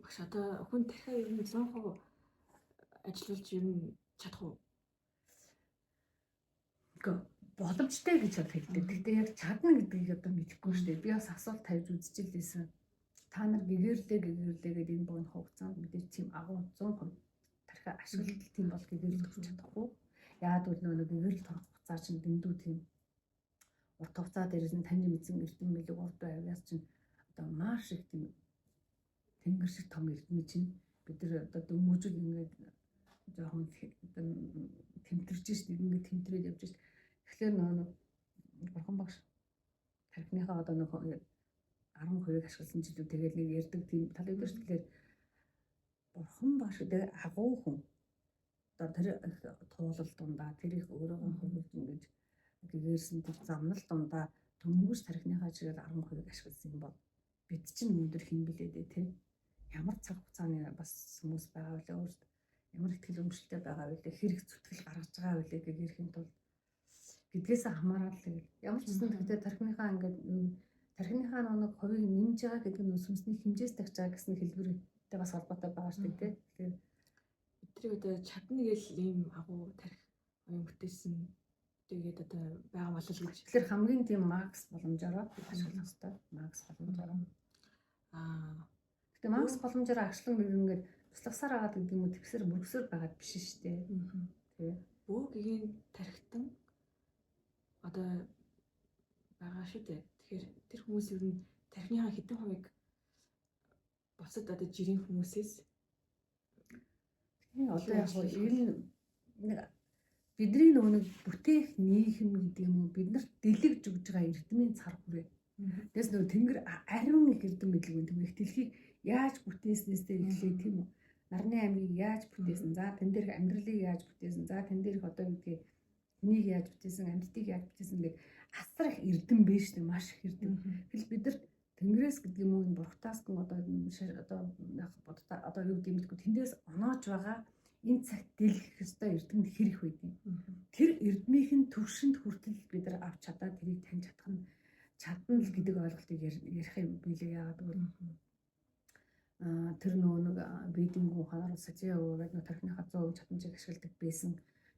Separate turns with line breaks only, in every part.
Багш одоо хүн дахиад ер нь 100% ажиллуулж ер нь чадах уу?
Боломжтой гэж хэлдэг. Гэхдээ яг чадна гэдгийг одоо мэдэхгүй шүү дээ. Би бас асуулт тавьж үзчихлээсэн. Та нар гэгэрлээ гэдэг энэ богино хугацаанд мэдээж тийм агуу 100% тархи ашиглалт тийм бол гэгэрлэж чадахгүй. Яагад бол нөгөө гэгэрэл торох хугацаа чинь дэндүү тийм урт хугацаа дээрээс нь таньж мэдсэн эрдэм мэлэг урд авьяас чинь одоо маш их тийм тэнгэр шиг том эрдэмэ чинь бид нар одоо дөнгөжл ингээд жоохон тэмтэрж шít ингээд тэмтрээд явж шít. Тэгэхээр нөгөө бурхан багш тархиныхаа одоо нөгөө 10% ашигласан ч илүү тэгээд нэг ярддаг тийм тал өгдөө шүү. Тэгэхээр бурхан багш гэдэг агуу хүн одоо тэр туулал дундаа тэр их өөрөөгөө хөвөлж ингэж гэгэрсэн тэр замнал дундаа дөнгөж тархиныхаа чигээр 10% ашигласан юм бол бид чинь өнөөдөр хин блээ дээ тий. Ямар цаг хугацааны бас хүмүүс байгаа вэ өөрсдөө ямар ихтгэл өмчлөлтэй байгаа вэ хэрэг зүтгэл гаргаж байгаа вэ гэхэрхийн тулд гэдгээс хамаарал тэгэл ямар ч гэсэн тэгтээ тархиныхаа ингээд тархиныхаа нэг хувийг нэмж байгаа гэдэг нь сүнсний хэмжээс тавьж байгаа гэсэн хэлбэртэй бас холбоотой байгаа шүү дээ тий. Тэгэхээр
бидний одоо чадна гэл ийм агуу тарих оюун бүтээсэн тэгээд одоо байгаа болол гэж.
Тэгэхээр хамгийн тийм макс боломжоор ашиглах хэрэгтэй. Макс боломжоор. Гэтэ макс боломжоор ашиглах нэг ингээд туслахсаар байгаа гэдэг юм уу төвсөр мөргсөөр байгаа биш шүү дээ. Тий.
Бүггийн тархитан одоо байгаа шүү дээ. Тэгэхээр тэр хүмүүс ер нь тархиныхаа хэдэн хувийг бусад одоо жирийн хүмүүсээс
одоо яг нэг бидний нэг бүтээх нийгэм гэдэг юм уу бид нарт дэлгэж өгж байгаа эрдмийн цар хүрээ. Тэгээс нөгөө тэнгэр ариун их эрдэм мэдлэг юм. Тэгмээ дэлхийг яаж бүтээснээсээ эхлэе тийм үү? Нарны аймгийг яаж бүтээсэн? За тэн дээр амьдралыг яаж бүтээсэн? За тэн дээр одоо үгүй хүнийг яаж бүтээсэн? амьтдыг яаж бүтээсэн гэх асар их эрдэм биш үү? Маш их эрдэм. Тэгэл бид нар тэнгэрээс гэдэг юм уу энэ бурхтаас гэн одоо юу гэдэг юм бэ? Тэндээс оноож байгаа энэ цагт дэлгэх ёстой эрдэмд хэрэг байдیں۔ Тэр эрдмийн төвшөнд хүртэл бид нар авч чадаад тэрийг таньж чадах нь чадна л гэдэг ойлголтыг ярих юм билээ. Яагаад гэвэл тэр нэг бэдинг ухаанаар сажиа өгөөд тархиныхаа 100% чадамжийг ашигладаг байсан.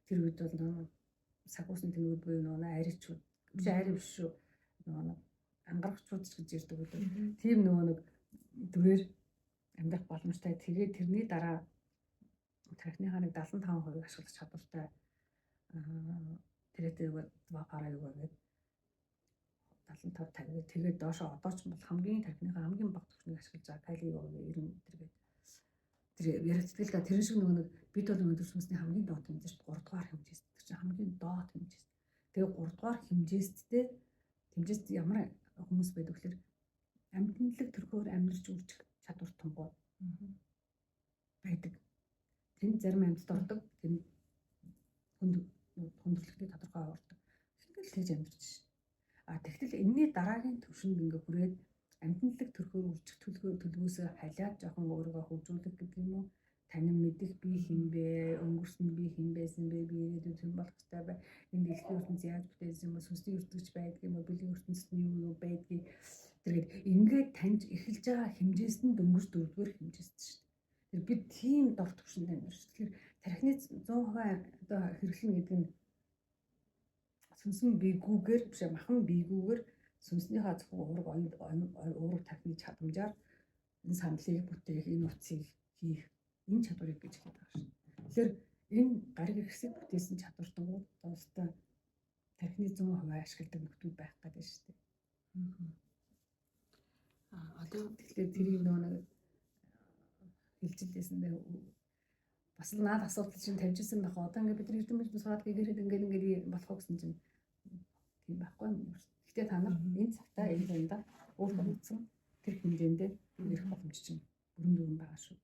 Тэр үед бол сагуусын тэмүүд буюу нөгөө аричууд биш ари биш шүү. Нөгөө ангарагчууд ч гэж ярьдаг үү. Тийм нөгөө нэг дүрээр амьдрах боломжтой. Тэгээд тэрний дараа тархиныхаа нэг 75% ашиглах чадвартай тэрэтээ вапара юу гэдэг 75 50 тэгээд доошоо одоо ч бол хамгийн тархиныхаа хамгийн бага түвшнийг ашиглаж байгаа кали юу гэдэг 90 тэр яригддаг л тэрэн шиг нөгөө нэг бид бол өнөөдөр сүнсний хамгийн доод хэмжээс 3 дугаар хэмжээс тэр чинь хамгийн доод хэмжээс. Тэгээд 3 дугаар хэмжээст ямар хүмүүс байдаг гэхээр амьтанлаг төрхөөр амьдарч үржих чадвар тунгуу байдаг. Тэнд зарим амьтад ордог, тэнд хүндрэлтэй тодорхой ордог. Тэгэл тэгж амьдарч шин. Тэгтэл энэний дараагийн төвшөнд ингээ хүрээд амьтанлаг төрхөөр үржих төлөвөөсөө халиад жоохон өөрийгөө хөгжүүлэх гэдэг юм уу? Танин мэдих би хин бэ? Өнгөрсөн би хин байсан бэ? Би ирээдүйд хэн болох ёстой бай? Энэ дэлхийн ертөнц яаж бүтээсэн юм бэ? Сүнсний ертөнц байдаг юм уу? Бэлгийн ертөнцид юу байдгийг тэгээд ингээд таньж эхэлж байгаа хэмжээс нь дөнгөж 4-р хэмжээс шүү дээ. Тэр бид тийм дор төвшөнд амьдарч. Тэгэхээр тархины 100% одоо хэрэглэн гэдэг нь сүнсэн бийгүүгээр биш махан бийгүүгээр сүнснийхаа зөвхөн уурга тархины чадамжаар энэ сандлыг бүтээх, энэ утсыг хийх энэ чадварыг гэж хэлдэг байгаа шин. Тэгэхээр энэ гариг ихсэг бүтээсэн чадвартангууд доостой тархины 100% ашигладаг нөхдүүд байх гэдэг шүү дээ.
Одоо
тэгэхээр тэрийг нөгөө хэлжилээсэн дээр бас л наад асуудал чинь тавьжсэн байх. Одоо ингээд бид эрдэмтэн сураад гэгэрхэд ингээд болох гэсэн чинь тийм байхгүй юм. Гэхдээ та нар энэ цагтаа энэ зундаа өөртөө мэдсэн тэр хэмжээндээ ирэх боломж чинь бүрэн дүүрэн байгаа шүү.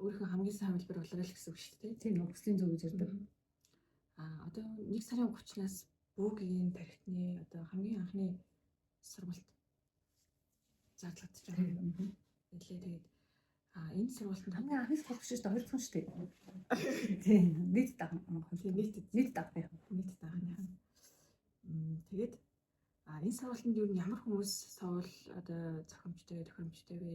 Өөрийнхөө хамгийн сайн хэлбэр болоо л гэсэн үг шүү дээ.
Тийм нөхцөлийн зөв гэж ярьдаг.
Одоо 1 сарын 30-наас бүггийн тархины одоо хамгийн анхны сургалт зарлагдаж байгаа юм. Тэгээд энэ сургалтанд
хамгийн анхны сургалт биш шүү дээ 2 дахь шүү дээ. Тийм нийт даах нийт даах.
Тэгээд энэ сургалтанд юу ямар хүмүүс соол одоо зохиомжтой тохиромжтой вэ?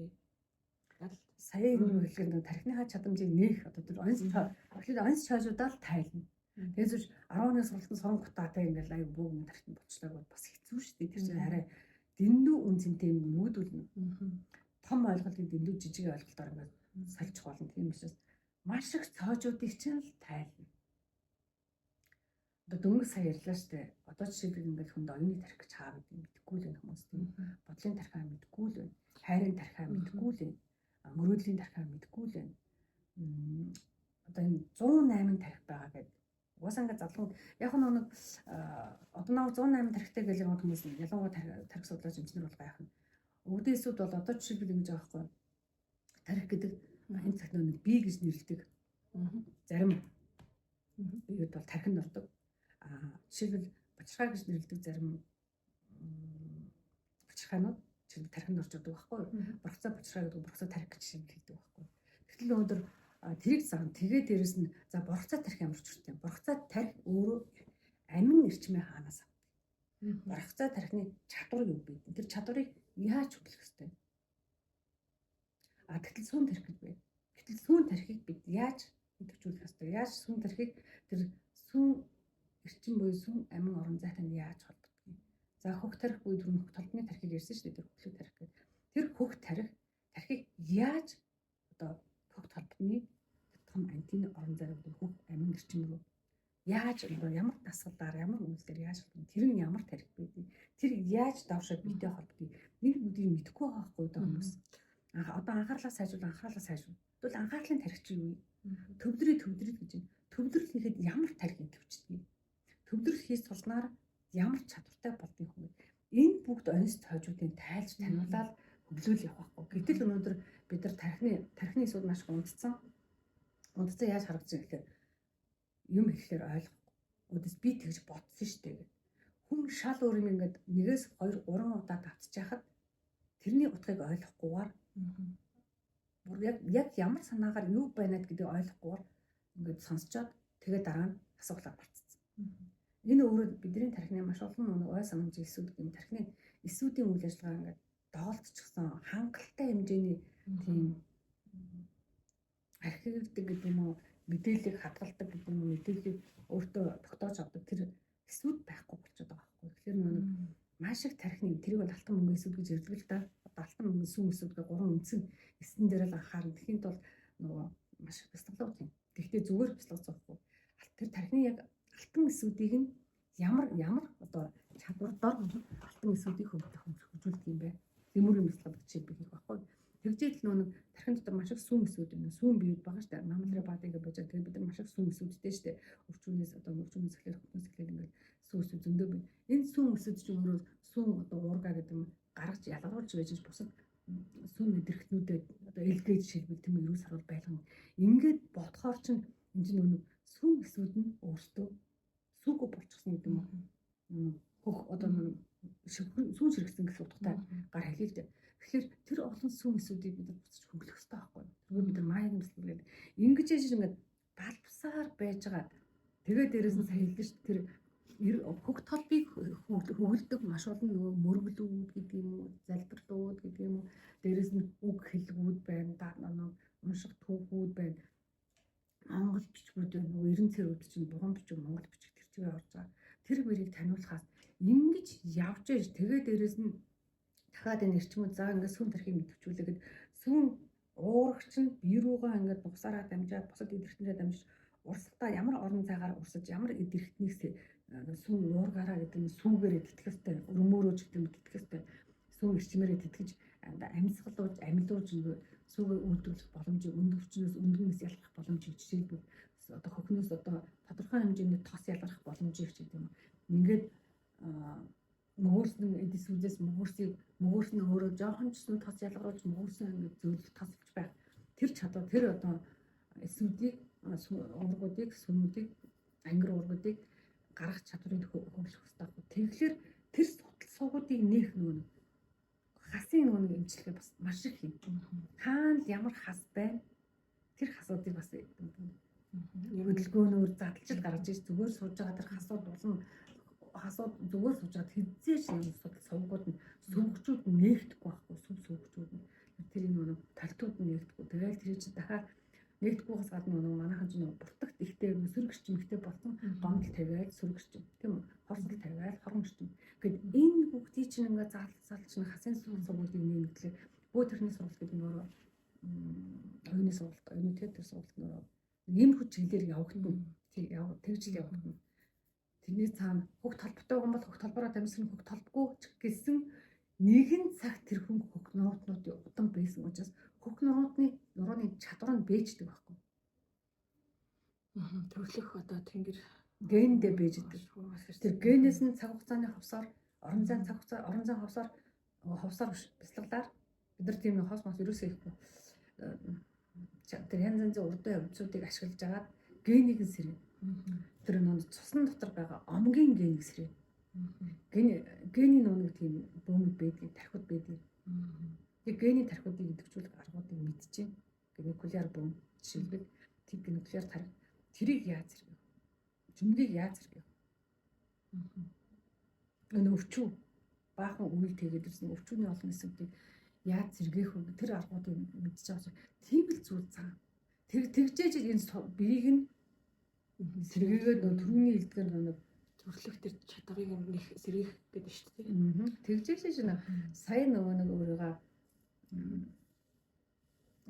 сая энэ хэлгээд тархиныхаа чадамжийг нээх одоо тэр онц чойжуудаа л тайлна. Тэгээс 10-ны сургалтын сонгогтаатай ингээл аяг бүгд тархин боцлоог бас хэцүү шүү дээ. Тэр чинь арай дэндүү үнцэнтэй юм нүүдүүлнэ. Том ойлголтыг дэндүү жижиг ойлголтоор ингээд сольж болно. Тийм учраас маш их цоожуудыг чинь л тайлна. Одоо дөнгөж сая ярьлаа шүү дээ. Одоо жишээлбэл ингээд хүнд оюуны тархи гэж хаа гэдэг мэдэхгүй л хүмүүс тийм. Бодлын тархиа мэдэхгүй л байна. Хайрын тархиа мэдэхгүй л байна. Мөрөөдлийн тархиа мэдэхгүй л байна. Одоо энэ 108 тархи байгаа гэдэг. Угаасаа ингээд залуу яг нэг одоо нэг 108 тархитай гэж байгаа хүмүүс ялангуяа тархи судлаач инженер бол гайхна. Өвдөөсүүд бол одоо жишээлбэл ингэж байгаа байхгүй. Тархи гэдэг энэ цагт нэг бие гэж нэрлэдэг. Зарим биед бол тархинд болдог. Жишээлбэл бачирхай гэж нэрлэдэг зарим бачирхаанууд жишээлбэл тархинд орж ирдэг байхгүй. Бургацаа бачирхай гэдэг бургацаа тархи гэж хэлдэг байхгүй. Тэгтэл өнөөдөр тэрийг зам тэгээ дээрэс нь за бургацаа тархи ямар ч хэрэгтэй. Бургацаа тархи өөрөө амин эрчмээ хаанаас авдаг. Бургацаа тархины чадвар юу вэ? Тэр чадварыг яаж хөдлөх ёстой? Тэгтэл сүүн тархи гэж байна. Гэтэл сүүн тархийг бид яаж идэвхжүүлэх ёстой? Яаж сүүн тархийг тэр сүүн эрчим буюу сүүн амин орон зайтай нь яаж холбогдох юм? За хөх тархи буюу тэр хөх толгойн тархийг ярьсан шүү дээ. Тэр хөхлөг тархи гэдэг. Тэр хөх тархийг яаж одоо хөх толгойн том антины орон зай буюу хөх амин эрчим рүү яаж ямар дасгалаар ямар үнэлээр яаж холбогдох? Тэр нь ямар тархи байдгийг тэр яаж давшаа биетэй холбогдгийг нэг бүдгийг мэдэхгүй байгаа хгүй даа хүмүүс. Одоо анхаарлаа сайжруул. Тэгвэл анхаарлын тархи чи юу вэ? Төвдрий гэж байна. Төвдрөл хийхэд ямар тархи төвчдгийг. Төвдрөл хийж тулснаар ямар чадвартай болдгийг хүн. Энэ бүгд онц цоожуудын тайлж таниулаад хөглөөл явах байхгүй. Гэтэл өнөөдөр бид нар тархины эсүүд маш унтцсан. Унтцсан яаж харагдаж байгаа гэхээр юм хэлэхээр ойлгохгүй. Өдөс би тэгж бодсон шүү дээ. Хүн шал өөр юм ингээд 1-2 3 удаа давтчихад тэрний утгыг ойлгохгүйгээр яг ямар санаагаар юу байна гэдгийг ойлгохгүйгээр ингээд сонсчоод тэгээ дараа нь асуулаад барцсан. Энэ өөрөө бидний тархины маш олон ой санамжийн эсүүд гэм тархины эсүүдийн үйл ажиллагаа ингээд доолдчихсан хангалттай хэмжээний тийм архивдаг гэдэг юм уу мэдээллийг хадгалдаг гэдэг юм уу мэдээллийг өөртөө тогтоож авдаг тэр эсүүд байхгүй болчиход байгаа байхгүй. Тэгэхээр нэг маш их тархины тэрийг бол алтан мөнгө эсүүд гэж ярьдаг л да. Одоо алтан мөнгө сүүн эсүүд гэх 3 үндсэн эсдэн дээр л анхаарна. Тэхийн тулд нөгөө маш их бяцлаглах юм. Гэхдээ зүгээр бяцлах зовхгүй. Тэр тархины яг алтан эсүүдийг нь ямар одоо чадвар дор алтан эсүүдийг хөгжүүлдэг юм бэ? Тэмүүрийн бяцлах жишээ хийх байхгүй. Тэгжээд л нэг тархин дотор маш их сүүн эсүүд юм. Сүүн биед байгаа шүү дээ. Мамлраа баадыг байж байгаа. Тэгээд бид нар маш их сүүн эсүүдтэй шүү дээ. Өвчнөөс эхлэх хүмүүс ингээд сүүн эсүүд зөндөө байна. Энэ сүүн эсүүд чинь өөрөө сүүн одоо уурга гэдэг юм гаргаж ялгаруулж байж бусад сүүн мэдрэгтнүүдэд одоо элгээд жишээлбэл тийм эрүүл сарвал байлгана. Ингээд бодхоор чинь энэ чинь нэг сүүн эсүүд нь өөртөө сүүгөө болчихсон гэдэг юм. Хөх одоо нэг сүүн ширхсэн гэсэн утгатай гар халилт. Тэгэхээр тэр олон сүүн эсүүдийг бид нар буцаж хөглөх хэрэгтэй байхгүй. Тэргүй бид нар маяг юмслал гэдэг. Ингэж яж ингээд балбсаар байж байгаа. Тэгээд дээрээс нь сая хэлдэж тэр хөх толбыг хөглөдөг маш олон нөгөө мөргөлүүд гэдэг юм уу, залбирлууд гэдэг юм уу. Дээрээс нь үг хэлгүүд байна, унших түүхүүд байна. Монгол бичгүүд нөгөө 90 цэрүүд чинь бурхан бичиг, монгол бичиг тэр чигээр орж байгаа. Тэр мөрийг таниулахаас ингэж явж ээж тэгээд дээрээс нь дахиад энэ эрчмүүд заа ингээд сүүн тархийг мэдвчүүлээд сүүн уурагч нь бие рүүгээ ингээд нугасаараа дамжаад бусад эдэрхтнэрээ дамжиж урсгалтаа ямар орон цагаар урсаж ямар эдэрхтнээс сүүн уургаараа гэдэг нь сүүгээрээ тэтгэхтэй өрмөөрөөж гэдэг нь тэтгэхтэй сүүн эрчмээрээ тэтгэж амьсгалууж амилууж сүүгээ үйлдвэрлэх боломжийг өндөвчнөөс өндгөнөөс ялгах боломжийг жишээлбэл одоо хөхнөөс одоо тодорхой хэмжээний тос ялгах боломжийг ч гэдэг юм. Ингээд мөгөөрсөн эдисүүдээс мөгөөрсөн өөрөө жоохон ч гэсэн тос ялгаруулж мөгөөрсөн ингээд зөвлөлт тосолж байх. Тэр чадвар тэр одоо эсүүдийг уургуудыг сүмүүдийг ангир уургуудыг гаргах чадварыг хөгжих хэрэгтэй. Тэгэхээр тэр судалсуугуудыг нээх нөгөө хасын нөгөө эмчилгээ бас маш их юм. Хаана ямар хас байна? Тэр хасуудыг бас хөдөлгөөнөөр задлж гаргаж иж зүгээр сууж байгаа тэр хасууд болон хасууд зүгээр сууж байгаа хэзээ шинэ судалсуугууд нь сөвгчүүд нээгдэхгүй байхгүй сүв сөвгчүүд нь тэр энэ нэг талтууд нь нэгдэхгүй. Тэгээд тэр чинь дахиад нэгдэхгүйгээс гадна нэг манайхан ч нэг буртагт ихтэй сөргөрчм ихтэй болсон гомдол тавиад сөргөрчм тийм үү? Хорсол тавиад хормөрчм. Гэт энэ бүгдийг чинь ингээ заалж чинь хасын сургуулийг нэмэгдлээ. Бөө тэрний сургалт гэдэг нөрөө оюуны сургалт, оюуны театр сургалт нөрөө ийм хүч чиглэлээр явагдана. Тийм тэгж л явагдана. Тэрний цаана хөх толботой хүн бол хөх толбороо дамжсан хөх толбгүй ч гэсэн нэгэн цаг тэр хүн хөх нуутнуудын удам байсан учраас хөх нурууны чадвар нь бэждэг байхгүй.
Төрлөх одоо тэнгэр
Гендээ бэждэг. Тэр генээс нь цаг хугацааны хавсаар орон зайн хавсаар бяцлаглаар бид нар тийм хос мос ерөөсөө ихгүй. Тэр янз янзын урдын хөвцүүдийг ашиглаж агаад генийг нь сэрнэ. Тэр нэг цусны дотор байгаа омгийн генийг сэрнэ. Гений нэг тийм бөөмөд байдаг, тархиуд байдаг. Тэгээ гений тархиудыг идэвхжүүлэх аргуудыг мэдчихээн. Нуклеар бөөм жишээлбэл тийм нуклеар тархи тэрийг яаж зэрэг. Жүмгийг яаж зэрэг. Энэ өвчүү баахан үйл тэгээд ирсэн өвчүүний олон хэсгүүдийг яаж зэргэх вэ? Тэр аргуудыг мэдчихэж байгаа. Тийм л зүйл цаа. Тэгжээж энэ биеийг нь сэргээгээд түрүүний хэлдгээр нэг
төрлөх тэр чадварыг нэг сэргийх гэдэг шүү дээ.
Тэгжээж нэг сая нөгөө нэг өөрийгөө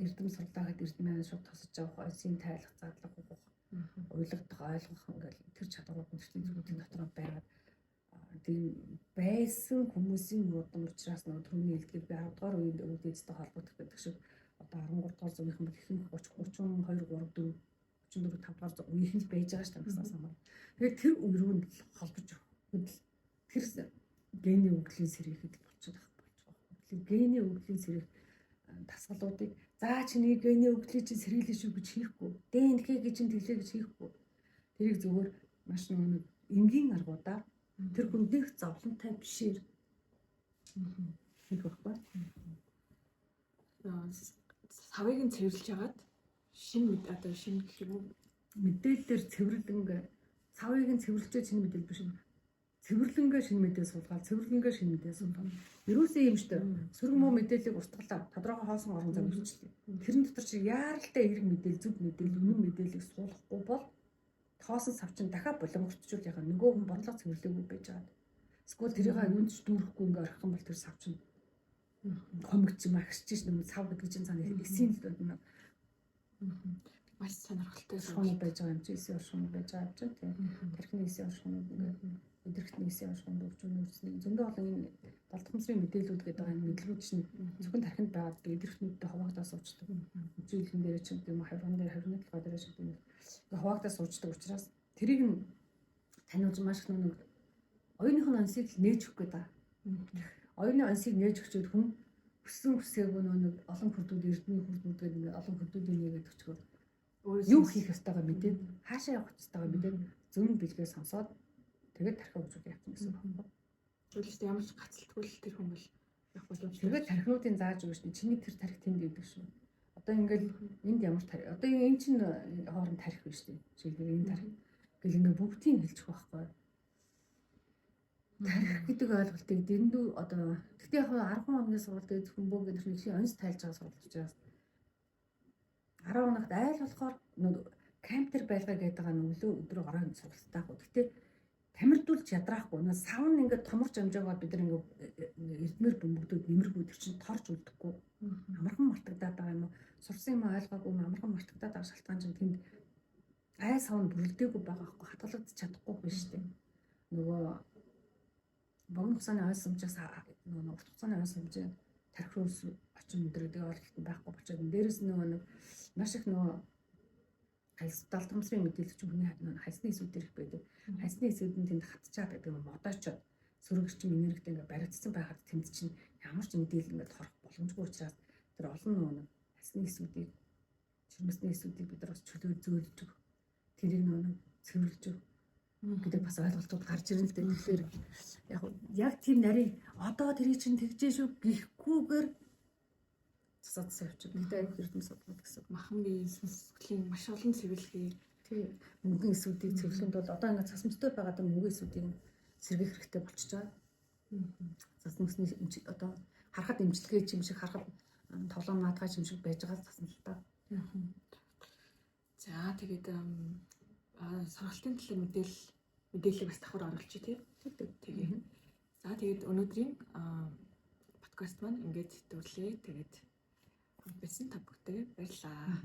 эрдэм сурлаагаад эрдэмээ шууд тосож авах, ойсын тайлах, задлах, уйлагдах, ойлгох ингээл тэр чадварууд нь төрлийн зүйлүүдийн дотор байгаад тийм байсан хүмүүсийн удам учраас нөгөө түрүүний хэлдгээр би 10 дугаар үеийн өвдөжтэй холбогдох гэдэг шиг одоо 13 дугаар зууныхан бол ихэнх 30 32 3 4 44 5 дугаар зуун үеийнх байж байгаа шүү дээ гэсэн самаар. Тэгээд тэр үе рүү холбож өгөх. Тэр гений өвглийн сэргээхэд болчиход байгаа. Тэр гений өвглийн сэргээх дасгалуудыг заа чиний гений өвглийн чинь сэргийлээ шүү гэж хийхгүй. ДНК гэж чинь тэглээ гэж хийхгүй. Тэрийг зөвхөн маш нэг энгийн аргуудаар тэр хүндийнх зовлонтой бишээр хийх байхгүй.
Савыг нь цэвэрлж хагаад шинэ гэх юм
мэдээлэлээр цэвэрлэнгээ савыг нь цэвэрлжээ шинэ мэдээлэл биш. Цэвэрлэнгээ шинэ мэдээлэл суулгаад цэвэрлэнгээ шинэ мэдээлэл суулгаад. Ерөөсөө юм шүү дээ. Сөрөг муу мэдээллийг устгалаа. Тодорхой хоосон орон зай үүсчихлээ. Тэрэн дотор чи яаралтай эрг мэдээлэл, зөв мэдээлэл, үнэн мэдээллийг суулгахгүй бол хоосон сав чинь дахиад боломжтжуул яхаа нөгөө хүн бодлого цэвэрлээгүй байж байгаа. Эсвэл тэрийг юунд ч дүүрэхгүй ингээ орхих юм бол тэр сав чинь комикч магсч ш нэг сав гэдэг чинь цаана эсийн л байна.
Маш сонирхолтой
шуун байж байгаа юм чи эсийн оршин байж байгаа юм чинь тийм. Тархины эсийн оршин ингээ өдөртний эсийн оршин дөрвөн үрсний зөндөө олон энэ далдхамсрын мэдээлүүд гэдэг байгаа энэ мэдлгүүд чинь зөвхөн тархинд байгаа өдөртнүүдтэй хуваагдаа суучдаг. Үзүүлэн дээр ч юм уу хаврын дээр хаврын толгой дээр шиг юм хуваагдаа суучдаг учраас тэрийг нь таниулж маш их нэг оюуных нь онцыг нээж өгөх гэдэг. Оюуны онцыг нээж өгчөөд хүн хүссэн хүсээгүй нэг олон хүрдүүд эрдмийн хүрдүүд гэдэг нэг олон хүрдүүдийг нээгээд өчгөр юу хийх ёстойгоо мэдээд хаашаа явах ёстойгоо мэдээд зөв бэлгээ сонсоод тэгээд тархи өгч явах гэсэн байна.
Өөрөлдөө ямар ч гацалтгүй л тэр хүн бол явах боломжтой.
Тэгээд тархиудын зааж өгч чиний тэр тархи тэнд гэдэг шүү. Одоо ингээл энд ямар тархи одоо энэ чинь хооронд тархи биш үү? Жишээлбэл энэ тархи гэл ингээ бүгдийг хэлчих байхгүй. Тархи гэдэг ойлголтыг дэндүү одоо тэгтээ яг 10 хоногийн сургалт дээр зөвхөн бөө гэдэг нь онц тайлж байгаа сургалт учраас 10 хоногт айл болохоор камптер байлгаа гэдэг байгаа нүглөө өдрөө гараа сургалттай хөө. Тэгтээ тамирдуулж ядраахгүй. Нэг савн ингээд томорч амжаагаад бид нар ингээд эрдмэр бөмбөгдүүд нэмэргүй тэр чинь торч үлдэхгүй. Амархан мартагдаад байгаа юм уу? Сурсан юм ойлгоогүй амархан мартагдаад байгаа шалтгаан чинь тэнд ай савн бүрлдээгүй байгаа байхгүй хадгалагдчих чадахгүй биш үү? Нөгөө богино хугацааны ойс сумжаас нөгөө урт хугацааны ойс сумжээ тархи руу очин өдрөдөг ойлголт байхгүй болчиход дээрээс нөгөө нэг маш их нөгөө далдхамсрын мэдээлэл чинь хүний хайсны эсүүдээр их байдаг. Хайсны эсүүд нь тэнд хатчаад байдаг юм модоочод сөрөгчм энергитэй ингээ баригдсан байхад тэнд чинь ямар ч мэдээлэл ингээ хорох боломжгүй учраас тэр олон нөгөө хайсны эсүүдийг чирмэсний эсүүдийг бид нар бас чөлөө зөөлж өг тэрийг нөгөө цэвэрлж өг гэдэг бас ойлголтууд гарч ирэн л дээ. Тэгэхээр яг тийм нарийн одоо тэрийг чинь тэгжээ шүү гихгүйгээр цацсан явчих. Нэгтэй эрдэм судлаад гэсэн.
Махан биеийн сэтгэлийн маш олон цэвэрлэгээ
тий мөнгөн эсүүдийг цэвэрлэхэд бол одоо ингээд цасмжтай байгаа мөнгөн эсүүдийг сэргээх хэрэгтэй болчихж байгаа. Цасмсны одоо харахад имчилгээ юм шиг харахад тоглоом наадгай юм шиг байж байгаа л тасна л та.
За тэгээд сургалтын төлөө мэдээллийг бас давхар оруулчих тий. Тэгээ. За тэгээд өнөөдрийн подкаст маань ингээд дөрлөө. Тэгээд хамт байсан та бүхэнд баярлалаа.